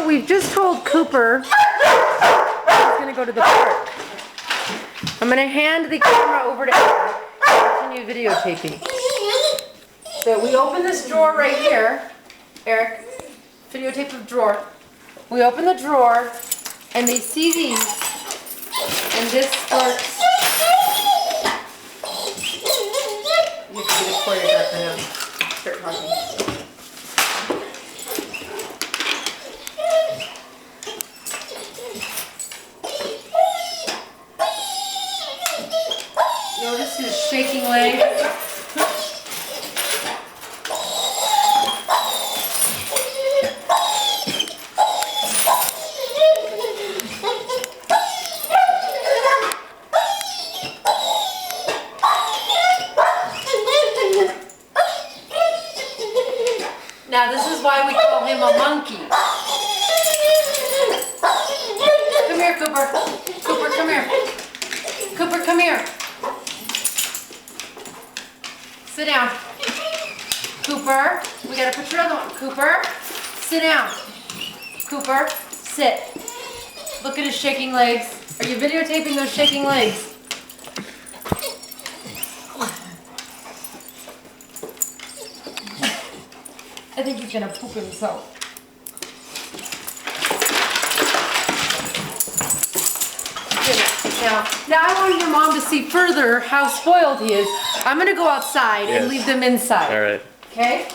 So we've just told Cooper he's gonna go to the park. I'm gonna hand the camera over to Eric to continue videotaping. So we open this drawer right here. Eric, videotape the drawer. We open the drawer and they see these and this starts. You have to get it choreographed now. Start talking. Notice his shaking legs. Now this is why we call him a monkey. Come here, Cooper. Cooper, come here. Cooper, come here. Sit down. Cooper, we gotta put your other one. Cooper, sit down. Cooper, sit. Look at his shaking legs. Are you videotaping those shaking legs? I think he's gonna poop himself. Now I want your mom to see further how spoiled he is. I'm gonna go outside and leave them inside. All right. Okay?